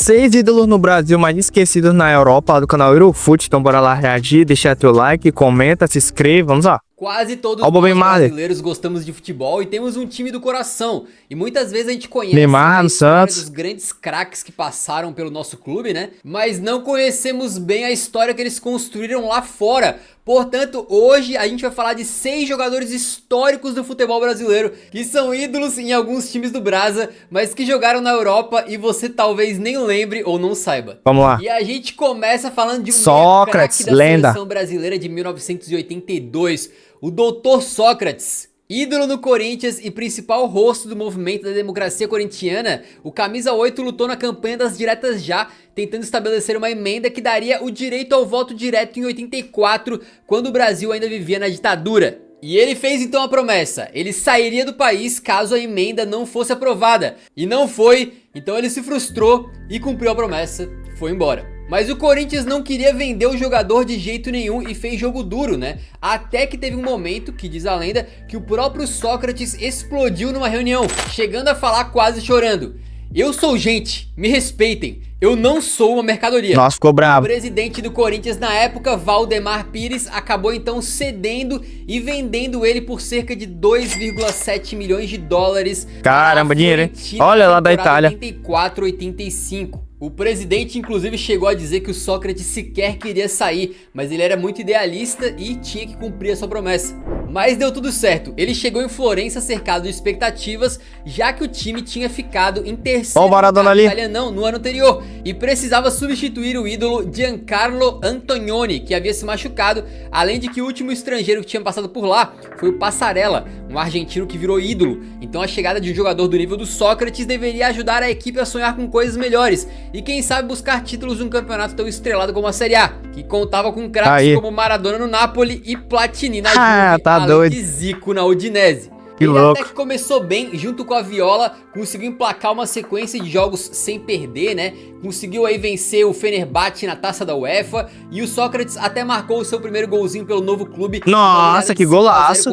6 ídolos no Brasil, mais esquecidos na Europa, lá do canal Eurofut. Então bora lá reagir, deixa teu like, comenta, se inscreve, vamos lá. Quase todos nós brasileiros gostamos de futebol e temos um time do coração. E muitas vezes a gente conhece Neymar, a história Santos, dos grandes craques que passaram pelo nosso clube, né? Mas não conhecemos bem a história que eles construíram lá fora. Portanto, hoje a gente vai falar de 6 jogadores históricos do futebol brasileiro que são ídolos em alguns times do Brasa, mas que jogaram na Europa e você talvez nem lembre ou não saiba. Vamos lá. E a gente começa falando de um Sócrates, craque da lenda. seleção brasileira de 1982, o Dr. Sócrates. Ídolo no Corinthians e principal rosto do movimento da democracia corintiana, o camisa 8 lutou na campanha das diretas já, tentando estabelecer uma emenda que daria o direito ao voto direto em 84, quando o Brasil ainda vivia na ditadura. E ele fez então a promessa, ele sairia do país caso a emenda não fosse aprovada. E não foi, então ele se frustrou e cumpriu a promessa, foi embora. Mas o Corinthians não queria vender o jogador de jeito nenhum e fez jogo duro, né? Até que teve um momento, que diz a lenda, que o próprio Sócrates explodiu numa reunião, chegando a falar quase chorando: "Eu sou gente, me respeitem, eu não sou uma mercadoria." Nossa, ficou bravo. O presidente do Corinthians na época, Valdemar Pires, acabou então cedendo e vendendo ele por cerca de 2,7 milhões de dólares. Caramba, dinheiro, hein? Olha lá da Itália. 84-85. O presidente inclusive chegou a dizer que o Sócrates sequer queria sair, mas ele era muito idealista e tinha que cumprir a sua promessa. Mas deu tudo certo, ele chegou em Florença cercado de expectativas, já que o time tinha ficado em terceiro lugar italianão no ano anterior e precisava substituir o ídolo Giancarlo Antonioni, que havia se machucado, além de que o último estrangeiro que tinha passado por lá foi o Passarella, um argentino que virou ídolo. Então a chegada de um jogador do nível do Sócrates deveria ajudar a equipe a sonhar com coisas melhores e quem sabe buscar títulos de um campeonato tão estrelado como a Série A, que contava com craques como Maradona no Napoli e Platini na Juve, além de Zico na Udinese. Ele até que começou bem, junto com a Viola, conseguiu emplacar uma sequência de jogos sem perder, né? Conseguiu aí vencer o Fenerbahçe na taça da UEFA e o Sócrates até marcou o seu primeiro golzinho pelo novo clube. Nossa, que golaço!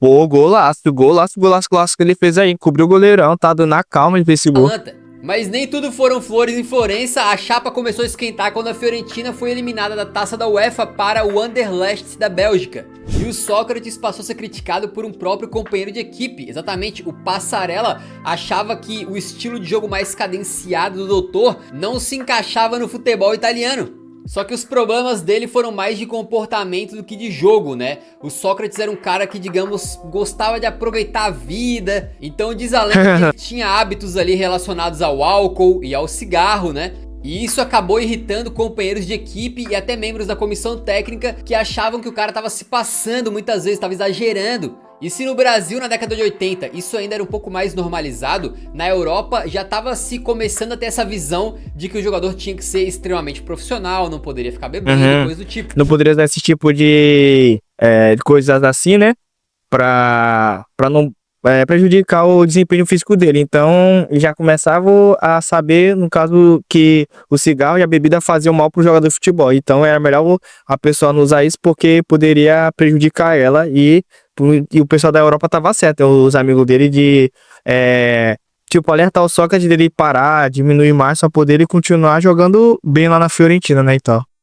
Pô, golaço que ele fez aí, cobriu o goleirão, tá dando na calma de ver esse gol. Mas nem tudo foram flores em Florença, a chapa começou a esquentar quando a Fiorentina foi eliminada da taça da UEFA para o Anderlecht da Bélgica. E o Sócrates passou a ser criticado por um próprio companheiro de equipe, exatamente, o Passarella achava que o estilo de jogo mais cadenciado do doutor não se encaixava no futebol italiano. Só que os problemas dele foram mais de comportamento do que de jogo, né? O Sócrates era um cara que, digamos, gostava de aproveitar a vida. Então diz a lenda que ele tinha hábitos ali relacionados ao álcool e ao cigarro, né? E isso acabou irritando companheiros de equipe e até membros da comissão técnica que achavam que o cara tava se passando muitas vezes, tava exagerando. E se no Brasil, na década de 80, isso ainda era um pouco mais normalizado, na Europa já estava se começando a ter essa visão de que o jogador tinha que ser extremamente profissional, não poderia ficar bebendo, coisa do tipo. Não poderia dar esse tipo de coisas assim, né? Pra não prejudicar o desempenho físico dele. Então, já começava a saber, no caso, que o cigarro e a bebida faziam mal pro jogador de futebol. Então, era melhor a pessoa não usar isso porque poderia prejudicar ela e o pessoal da Europa tava certo, os amigos dele de tipo, alertar o Sócrates dele parar, diminuir mais pra poder ele continuar jogando bem lá na Fiorentina, né,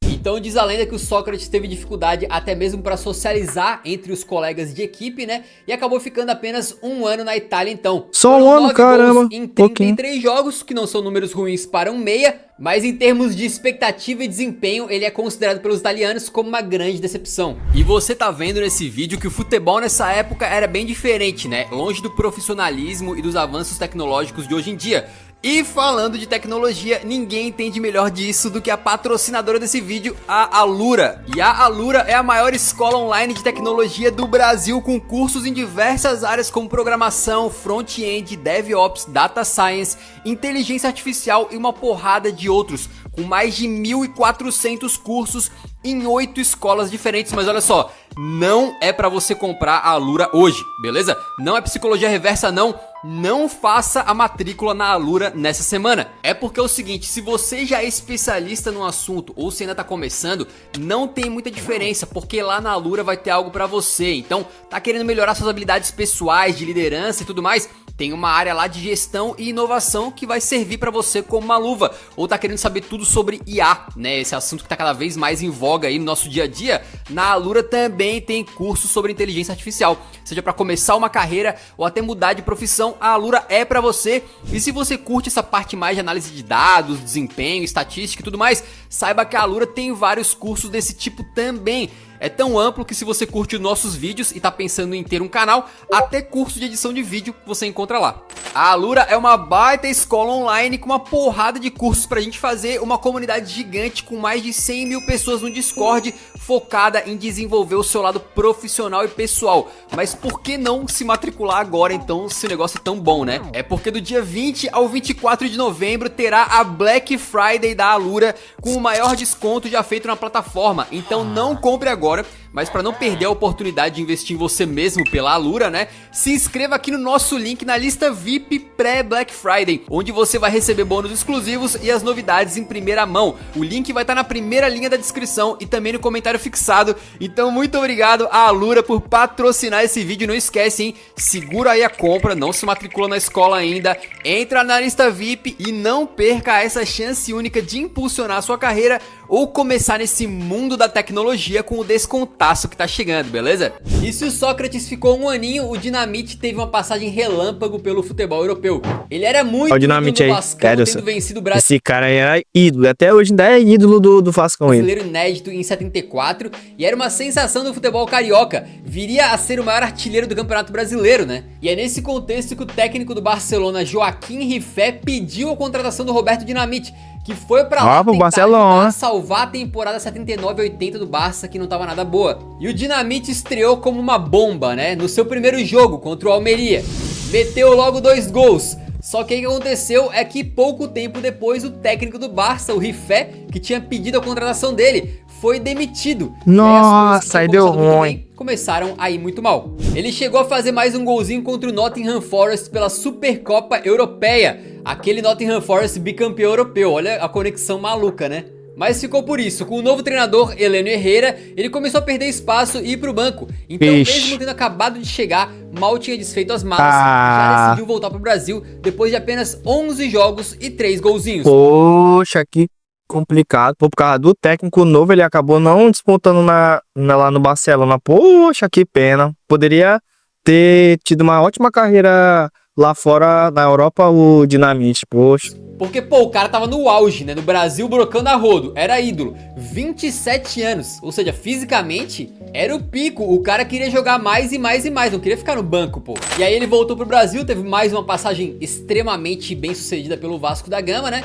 Então diz a lenda que o Sócrates teve dificuldade até mesmo para socializar entre os colegas de equipe, né? E acabou ficando apenas um ano na Itália então. Só um ano, caramba. Em 33 jogos, que não são números ruins para um meia, mas em termos de expectativa e desempenho, ele é considerado pelos italianos como uma grande decepção. E você tá vendo nesse vídeo que o futebol nessa época era bem diferente, né? Longe do profissionalismo e dos avanços tecnológicos de hoje em dia. E falando de tecnologia, ninguém entende melhor disso do que a patrocinadora desse vídeo, a Alura. E a Alura é a maior escola online de tecnologia do Brasil, com cursos em diversas áreas como programação, front-end, DevOps, Data Science, inteligência artificial e uma porrada de outros, com mais de 1.400 cursos em 8 escolas diferentes. Mas olha só, não é pra você comprar a Alura hoje, beleza? Não é psicologia reversa não. não faça a matrícula na Alura nessa semana. É porque é o seguinte, se você já é especialista no assunto ou se ainda tá começando, não tem muita diferença, porque lá na Alura vai ter algo pra você. Então, tá querendo melhorar suas habilidades pessoais, de liderança e tudo mais? Tem uma área lá de gestão e inovação que vai servir pra você como uma luva. Ou tá querendo saber tudo sobre IA, né? Esse assunto que tá cada vez mais em voga aí no nosso dia a dia. Na Alura também tem cursos sobre inteligência artificial. Seja pra começar uma carreira ou até mudar de profissão, a Alura é pra você. E se você curte essa parte mais de análise de dados, desempenho, estatística e tudo mais, saiba que a Alura tem vários cursos desse tipo também. É tão amplo que se você curte os nossos vídeos e tá pensando em ter um canal, até curso de edição de vídeo você encontra lá. A Alura é uma baita escola online com uma porrada de cursos pra gente fazer uma comunidade gigante com mais de 100 mil pessoas no Discord, focada em desenvolver o seu lado profissional e pessoal. Mas por que não se matricular agora então, se o negócio é tão bom, né? É porque do dia 20 ao 24 de novembro terá a Black Friday da Alura com o maior desconto já feito na plataforma. Então não compre agora. Mas para não perder a oportunidade de investir em você mesmo pela Alura, né? Se inscreva aqui no nosso link na lista VIP pré-Black Friday, onde você vai receber bônus exclusivos e as novidades em primeira mão. O link vai estar na primeira linha da descrição e também no comentário fixado. Então muito obrigado à Alura por patrocinar esse vídeo. Não esquece, hein? Segura aí a compra, não se matricula na escola ainda, entra na lista VIP e não perca essa chance única de impulsionar a sua carreira ou começar nesse mundo da tecnologia com o descontaço que tá chegando, beleza? E se o Sócrates ficou um aninho, o Dinamite teve uma passagem relâmpago pelo futebol europeu. Ele era muito ídolo do Vascão, tendo vencido o Brasil. Esse cara era ídolo, até hoje ainda é ídolo do Vascão. Brasileiro inédito em 74 e era uma sensação do futebol carioca. Viria a ser o maior artilheiro do Campeonato Brasileiro, né? E é nesse contexto que o técnico do Barcelona, Joaquim Rifé, pediu a contratação do Roberto Dinamite, que foi pra lá pro Barcelona salvar a temporada 79-80 do Barça, que não tava nada boa. E o Dinamite estreou como uma bomba, né? No seu primeiro jogo contra o Almeria. Meteu logo 2 gols. Só que o que aconteceu é que pouco tempo depois o técnico do Barça, o Rifé, que tinha pedido a contratação dele, foi demitido. Nossa, aí deu ruim. Começaram a ir muito mal. Ele chegou a fazer mais um golzinho contra o Nottingham Forest pela Supercopa Europeia. Aquele Nottingham Forest bicampeão europeu. Olha a conexão maluca, né? Mas ficou por isso. Com o novo treinador, Heleno Herrera, ele começou a perder espaço e ir pro banco. Então, mesmo tendo acabado de chegar, mal tinha desfeito as malas, já decidiu voltar pro Brasil depois de apenas 11 jogos e 3 golzinhos. Poxa, que complicado. Por causa do técnico novo, ele acabou não despontando lá no Barcelona. Poxa, que pena. Poderia ter tido uma ótima carreira lá fora, na Europa, o Dinamite. Poxa. Porque, pô, o cara tava no auge, né? No Brasil, brocando a rodo. Era ídolo. 27 anos. Ou seja, fisicamente, era o pico. O cara queria jogar mais e mais e mais. Não queria ficar no banco, pô. E aí ele voltou pro Brasil. Teve mais uma passagem extremamente bem sucedida pelo Vasco da Gama, né?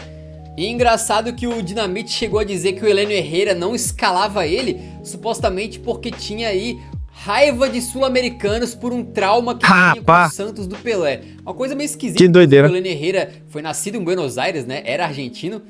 E engraçado que o Dinamite chegou a dizer que o Heleno Herrera não escalava ele, supostamente porque tinha aí raiva de sul-americanos por um trauma que tinha com o Santos do Pelé. Uma coisa meio esquisita. Que doideira. O Heleno Herrera foi nascido em Buenos Aires, né? Era argentino.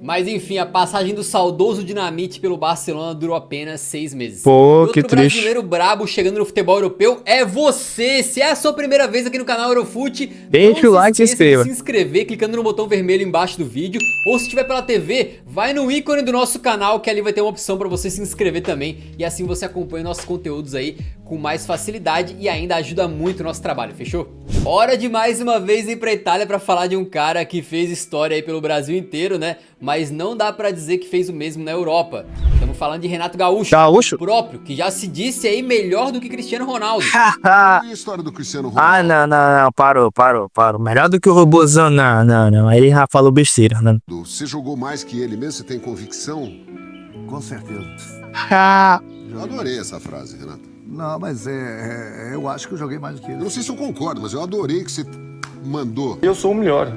Mas enfim, a passagem do saudoso Dinamite pelo Barcelona durou apenas 6 meses. Pô, que triste. Outro brasileiro brabo chegando no futebol europeu é você. Se é a sua primeira vez aqui no canal Eurofute, deixa o like e se inscreva. Se inscrever clicando no botão vermelho embaixo do vídeo. Ou se estiver pela TV, vai no ícone do nosso canal, que ali vai ter uma opção para você se inscrever também. E assim você acompanha nossos conteúdos aí com mais facilidade e ainda ajuda muito o nosso trabalho, fechou? Hora de mais uma vez ir pra Itália para falar de um cara que fez história aí pelo Brasil inteiro, né? Mas não dá pra dizer que fez o mesmo na Europa. Estamos falando de Renato Gaúcho. O próprio, que já se disse aí melhor do que Cristiano Ronaldo. E a história do Cristiano Ronaldo? Não, parou. Melhor do que o Robozão, não. Aí ele já falou besteira, né? Você jogou mais que ele mesmo? Você tem convicção? Com certeza. Eu adorei essa frase, Renato. Não, mas eu acho que eu joguei mais do que ele. Eu não sei se eu concordo, mas eu adorei que você mandou. Eu sou o melhor.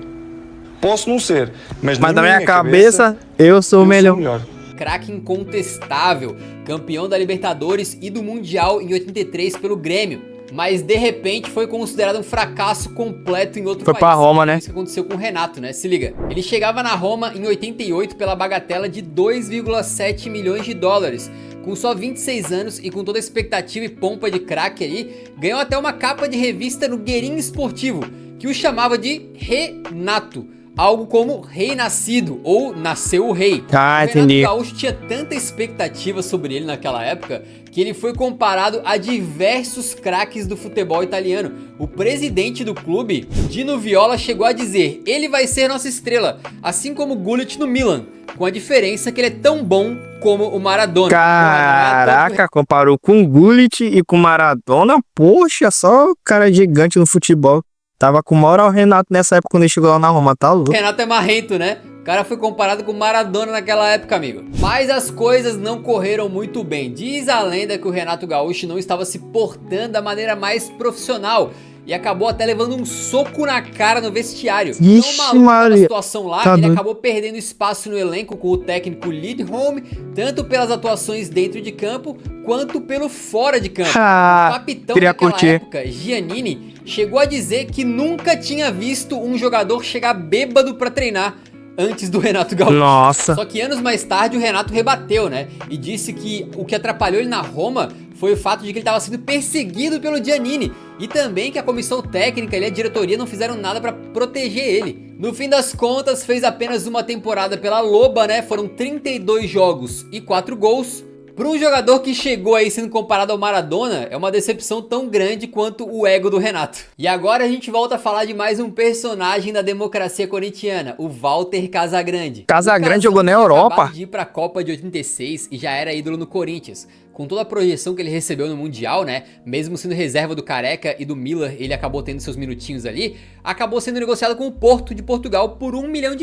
Posso não ser, mas na minha cabeça eu sou o melhor. Craque incontestável, campeão da Libertadores e do Mundial em 83 pelo Grêmio. Mas de repente foi considerado um fracasso completo em outro país. Foi pra Roma, né? Isso que aconteceu com o Renato, né? Se liga. Ele chegava na Roma em 88 pela bagatela de 2,7 milhões de dólares. Com só 26 anos e com toda a expectativa e pompa de craque aí, ganhou até uma capa de revista no Guerin Esportivo. que o chamava de Renato. Algo como rei nascido, ou nasceu o rei. Ah, o Renato entendi. Gaúcho tinha tanta expectativa sobre ele naquela época, que ele foi comparado a diversos craques do futebol italiano. O presidente do clube, Dino Viola, chegou a dizer: ele vai ser nossa estrela, assim como o Gullit no Milan, com a diferença que ele é tão bom como o Maradona. Caraca, comparou com o Gullit e com o Maradona. Poxa, só cara gigante no futebol. Tava com moral o Renato nessa época quando ele chegou lá na Roma, tá O louco? Renato é marrento, né? O cara foi comparado com o Maradona naquela época, amigo. Mas as coisas não correram muito bem. Diz a lenda que o Renato Gaúcho não estava se portando da maneira mais profissional e acabou até levando um soco na cara no vestiário. Ixi, Tão maluco na Maria. situação lá, Tá ele doido. acabou perdendo espaço no elenco com o técnico Lidholm, tanto pelas atuações dentro de campo, quanto pelo fora de campo. Ah, O capitão queria daquela curtir. época, Giannini, chegou a dizer que nunca tinha visto um jogador chegar bêbado pra treinar antes do Renato Gaúcho. Nossa. Só que anos mais tarde o Renato rebateu, né? E disse que o que atrapalhou ele na Roma foi o fato de que ele estava sendo perseguido pelo Giannini. E também que a comissão técnica e a diretoria não fizeram nada pra proteger ele. No fim das contas, fez apenas uma temporada pela Loba, né? Foram 32 jogos e 4 gols. Para um jogador que chegou aí sendo comparado ao Maradona, é uma decepção tão grande quanto o ego do Renato. E agora a gente volta a falar de mais um personagem da democracia corintiana, o Walter Casagrande. Casagrande O jogou na tinha Europa. acabado de ir para a Copa de 86 e já era ídolo no Corinthians. Com toda a projeção que ele recebeu no Mundial, né? Mesmo sendo reserva do Careca e do Miller, ele acabou tendo seus minutinhos ali. Acabou sendo negociado com o Porto de Portugal por $1 milhão.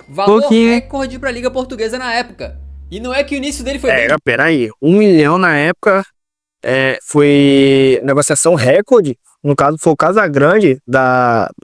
Valor Pouquinho. recorde para a Liga Portuguesa na época. E não é que o início dele foi bem. Peraí. 1 milhão na época foi negociação recorde. No caso, foi o Casagrande,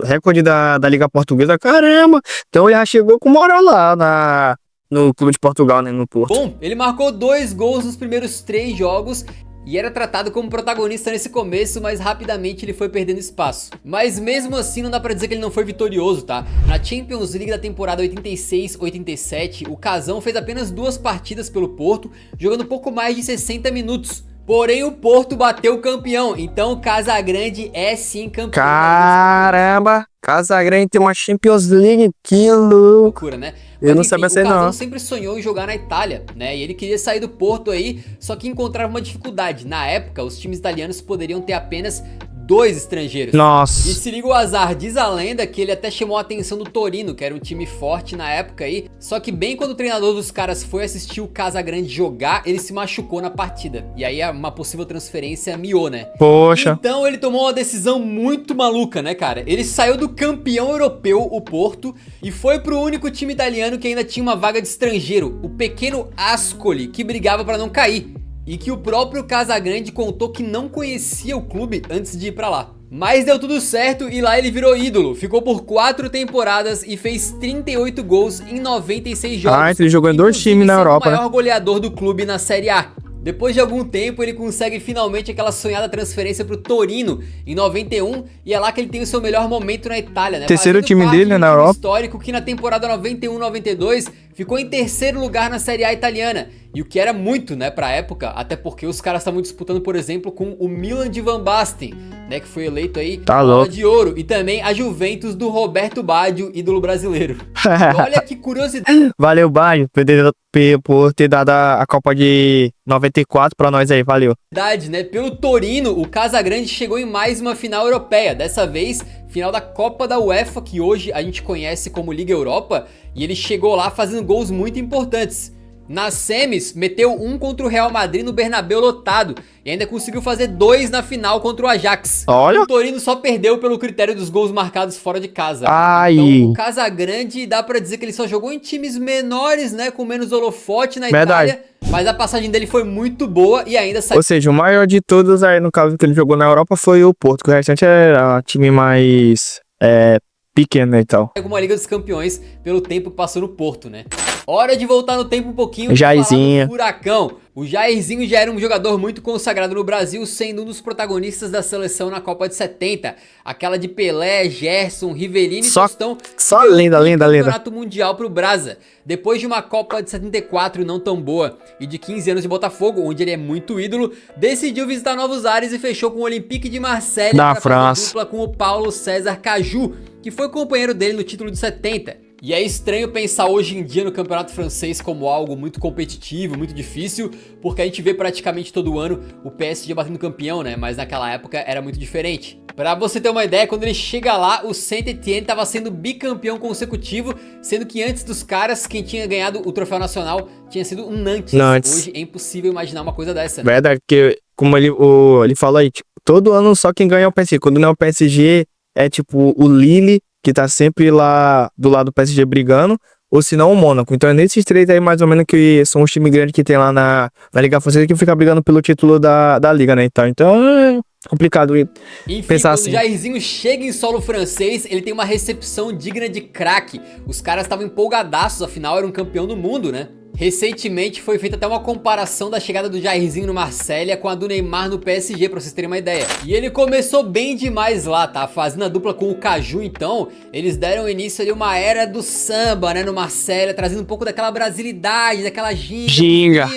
recorde da Liga Portuguesa. Caramba! Então ele já chegou com moral lá no Clube de Portugal, né? No Porto. Bom, ele marcou 2 gols nos primeiros 3 jogos e era tratado como protagonista nesse começo, mas rapidamente ele foi perdendo espaço. Mas mesmo assim não dá pra dizer que ele não foi vitorioso, tá? Na Champions League da temporada 86-87, o Casão fez apenas 2 partidas pelo Porto, jogando pouco mais de 60 minutos. Porém o Porto bateu o campeão, então o Casagrande é sim campeão. Caramba! Casagrande tem uma Champions League, que louco! Loucura, né? Eu não sabia ser, o Casão não. sempre sonhou em jogar na Itália, né? E ele queria sair do Porto aí, só que encontrava uma dificuldade. Na época, os times italianos poderiam ter apenas 2 estrangeiros. Nossa! E se liga o azar, diz a lenda que ele até chamou a atenção do Torino, que era um time forte na época aí. Só que bem quando o treinador dos caras foi assistir o Casagrande jogar, ele se machucou na partida. E aí uma possível transferência miou, né? Poxa! Então ele tomou uma decisão muito maluca, né, cara? Ele saiu do campeão europeu, o Porto, e foi pro único time italiano que ainda tinha uma vaga de estrangeiro, o pequeno Ascoli, que brigava pra não cair. E que o próprio Casagrande contou que não conhecia o clube antes de ir pra lá. Mas deu tudo certo e lá ele virou ídolo. Ficou por 4 temporadas e fez 38 gols em 96 jogos. Ah, então ele jogou em 2 inclusive times na sendo Europa, o né? maior goleador do clube na Série A. Depois de algum tempo, ele consegue finalmente aquela sonhada transferência pro Torino em 91 e é lá que ele tem o seu melhor momento na Itália, né? Terceiro Fazendo time parte dele, de né, um na time Europa. histórico que na temporada 91-92 ficou em 3º lugar na Série A italiana. E o que era muito, né, pra época, até porque os caras estavam disputando, por exemplo, com o Milan de Van Basten, né, que foi eleito aí Tá bola louco. de ouro, e também a Juventus do Roberto Baggio, ídolo brasileiro. E olha que curiosidade. Valeu, Baio, por ter dado a Copa de 94 pra nós aí, valeu. Né? Pelo Torino, o Casagrande chegou em mais uma final europeia, dessa vez final da Copa da UEFA, que hoje a gente conhece como Liga Europa, e ele chegou lá fazendo gols muito importantes. Nas semis, meteu 1 contra o Real Madrid no Bernabéu lotado e ainda conseguiu fazer 2 na final contra o Ajax. Olha. O Torino só perdeu pelo critério dos gols marcados fora de casa. Ai. Então o Casagrande dá pra dizer que ele só jogou em times menores, né, com menos holofote na Verdade. Itália, mas a passagem dele foi muito boa e ainda saiu Ou seja, o maior de todos aí, no caso que ele jogou na Europa, foi o Porto, que o restante era time mais pequeno, né, e tal. uma Liga dos Campeões pelo tempo que passou no Porto, né? Hora de voltar no tempo um pouquinho e Jairzinho. falar do Furacão. O Jairzinho já era um jogador muito consagrado no Brasil, sendo um dos protagonistas da seleção na Copa de 70. Aquela de Pelé, Gerson, Rivelino e Tostão. Só lenda. Campeonato Mundial pro Brasa. Depois de uma Copa de 74 não tão boa e de 15 anos de Botafogo, onde ele é muito ídolo, decidiu visitar novos ares e fechou com o Olympique de Marseille da para França. fazer dupla com o Paulo César Caju, que foi companheiro dele no título de 70. E é estranho pensar hoje em dia no campeonato francês como algo muito competitivo, muito difícil, porque a gente vê praticamente todo ano o PSG batendo campeão, né? Mas naquela época era muito diferente. Pra você ter uma ideia, quando ele chega lá, o Saint-Étienne estava sendo bicampeão consecutivo, sendo que antes dos caras, quem tinha ganhado o troféu nacional tinha sido o Nantes. Hoje é impossível imaginar uma coisa dessa, né? Verdade, porque como ele falou aí, tipo, todo ano só quem ganha é o PSG. Quando não é o PSG, é tipo o Lille, que tá sempre lá do lado do PSG brigando, ou se não o Mônaco. Então é nesses três aí mais ou menos que são os times grandes que tem lá na Liga Francesa que fica brigando pelo título da Liga, né? Então é complicado pensar quando assim. o Jairzinho chega em solo francês, ele tem uma recepção digna de craque. Os caras estavam empolgadaços, afinal era um campeão do mundo, né? Recentemente foi feita até uma comparação da chegada do Jairzinho no Marselha com a do Neymar no PSG, pra vocês terem uma ideia. E ele começou bem demais lá, tá? Fazendo a dupla com o Caju, então, eles deram início ali uma era do samba, né, no Marselha, trazendo um pouco daquela brasilidade, daquela ginga.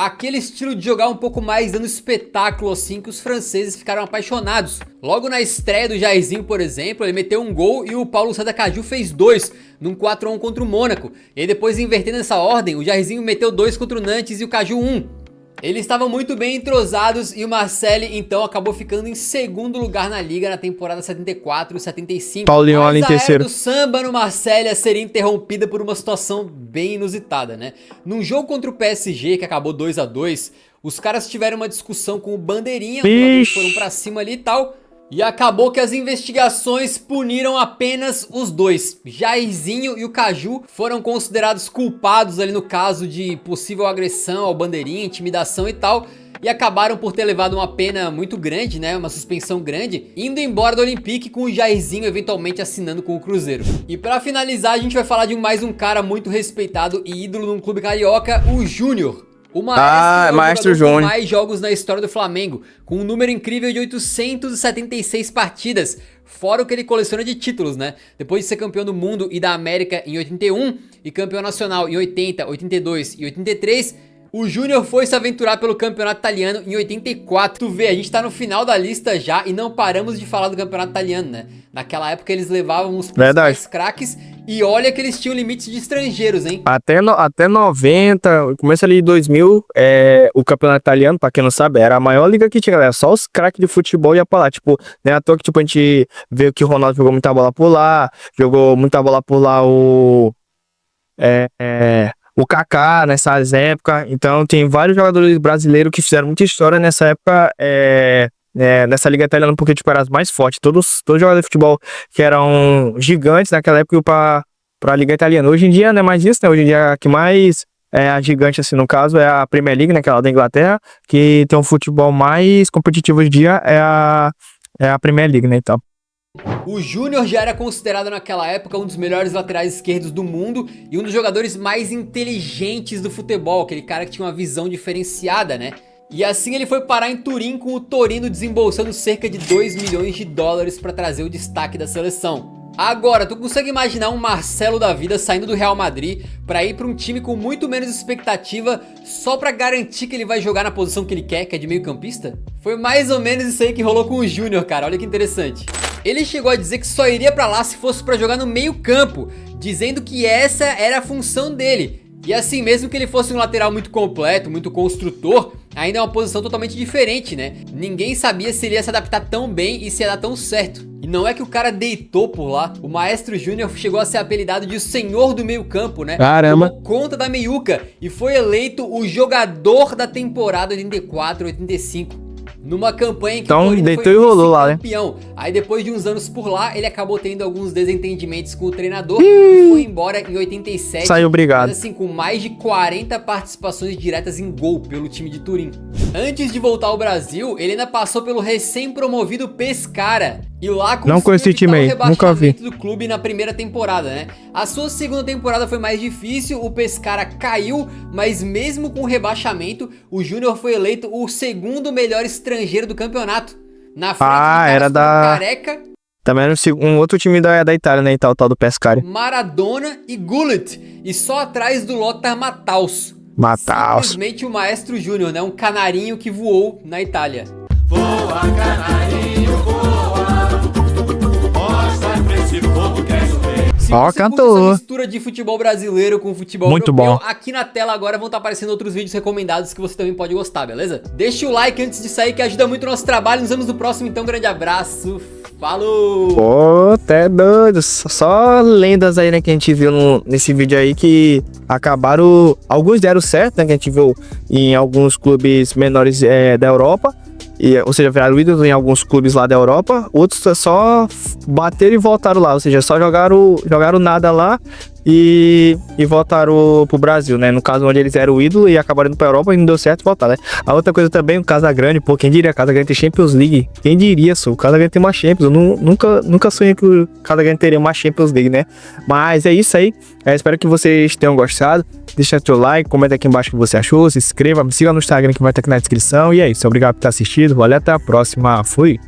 Aquele estilo de jogar um pouco mais dando espetáculo assim que os franceses ficaram apaixonados. Logo na estreia do Jairzinho, por exemplo, ele meteu um gol e o Paulo César Caju fez 2 num 4-1 contra o Mônaco. E aí depois, invertendo essa ordem, o Jairzinho meteu 2 contra o Nantes e o Caju 1. Eles estavam muito bem entrosados e o Marseille então acabou ficando em segundo lugar na liga na temporada 74-75. Paulinho Mas em terceiro. A era do samba no Marseille seria interrompida por uma situação bem inusitada, né? Num jogo contra o PSG, que acabou 2-2, os caras tiveram uma discussão com o Bandeirinha, os foram pra cima ali e tal. E acabou que as investigações puniram apenas os dois. Jairzinho e o Caju foram considerados culpados ali no caso de possível agressão ao Bandeirinha, intimidação e tal. E acabaram por ter levado uma pena muito grande, né? Uma suspensão grande, indo embora do Olympique com o Jairzinho eventualmente assinando com o Cruzeiro. E pra finalizar, a gente vai falar de mais um cara muito respeitado e ídolo num clube carioca, o Júnior. O Maestro Júnior, com mais jogos na história do Flamengo, com um número incrível de 876 partidas, fora o que ele coleciona de títulos, né? Depois de ser campeão do mundo e da América em 81 e campeão nacional em 80, 82 e 83, o Júnior foi se aventurar pelo campeonato italiano em 84. Tu vê, a gente tá no final da lista já e não paramos de falar do campeonato italiano, né? Naquela época eles levavam os principais craques e olha que eles tinham limites de estrangeiros, hein? Até 90, começo ali de 2000, o campeonato italiano, pra quem não sabe, era a maior liga que tinha, galera. Só os craques de futebol ia pra lá. Tipo, não é à toa que tipo, a gente vê que o Ronaldo jogou muita bola por lá, o Kaká nessas épocas. Então tem vários jogadores brasileiros que fizeram muita história nessa época, nessa liga italiana, porque tipo, eram as mais fortes. Todos os jogadores de futebol que eram gigantes naquela época iam pra liga italiana. Hoje em dia não é mais isso, né? Hoje em dia a que mais é a gigante, assim, no caso, é a Premier League, né? Aquela da Inglaterra, que tem um futebol mais competitivo hoje em dia, é a Premier League, né? Então. O Júnior já era considerado naquela época um dos melhores laterais esquerdos do mundo e um dos jogadores mais inteligentes do futebol, aquele cara que tinha uma visão diferenciada, né? E assim ele foi parar em Turim com o Torino desembolsando cerca de 2 milhões de dólares para trazer o destaque da seleção. Agora, tu consegue imaginar um Marcelo da vida saindo do Real Madrid pra ir pra um time com muito menos expectativa só pra garantir que ele vai jogar na posição que ele quer, que é de meio campista? Foi mais ou menos isso aí que rolou com o Júnior, cara, olha que interessante. Ele chegou a dizer que só iria pra lá se fosse pra jogar no meio campo, dizendo que essa era a função dele. E assim, mesmo que ele fosse um lateral muito completo, muito construtor, ainda é uma posição totalmente diferente, né? Ninguém sabia se ele ia se adaptar tão bem e se ia dar tão certo. E não é que o cara deitou por lá. O Maestro Júnior chegou a ser apelidado de o senhor do meio campo, né? Caramba! Tomou conta da meiuca e foi eleito o jogador da temporada 84-85. Numa campanha em que então, o Torino deitou foi e rolou lá, né? campeão. Aí depois de uns anos por lá, ele acabou tendo alguns desentendimentos com o treinador e foi embora em 87. Saiu obrigado. Mas assim, com mais de 40 participações diretas em gol pelo time de Turim. Antes de voltar ao Brasil, ele ainda passou pelo recém-promovido Pescara. E lá Não conheci conseguiu time aí, evitar o nunca vi. rebaixamento do clube na primeira temporada, né? A sua segunda temporada foi mais difícil, o Pescara caiu, mas mesmo com o rebaixamento, o Júnior foi eleito o segundo melhor estrangeiro do campeonato. Na frente de caras era como da- Careca, Também era um outro time da Itália, né? E tal do Pescara. Maradona e Gullit. E só atrás do Lothar Matthaus. Matthaus. Simplesmente o Maestro Júnior, né? Um canarinho que voou na Itália. Se Ó, você curte cantou. essa mistura de futebol brasileiro com futebol Muito europeu, bom. aqui na tela agora vão estar aparecendo outros vídeos recomendados que você também pode gostar, beleza? Deixa o like antes de sair que ajuda muito o nosso trabalho. Nos vemos no próximo, então grande abraço, falou! Pô, até doido. Só lendas aí, né, que a gente viu nesse vídeo aí que acabaram. Alguns deram certo, né? Que a gente viu em alguns clubes menores da Europa. Ou seja, viraram ídolos em alguns clubes lá da Europa. Outros só bateram e voltaram lá. Ou seja, só jogaram nada lá e voltaram pro Brasil, né? No caso, onde eles eram ídolo e acabaram indo pra Europa e não deu certo voltar, né? A outra coisa também, o Casagrande, pô, quem diria? Casagrande tem Champions League. Quem diria, só? O Casagrande tem uma Champions. Eu nunca sonhei que o Casagrande teria uma Champions League, né? Mas é isso aí. Espero que vocês tenham gostado. Deixa seu like, comenta aqui embaixo o que você achou, se inscreva, me siga no Instagram que vai estar aqui na descrição. E é isso, obrigado por ter assistido, valeu, até a próxima, fui!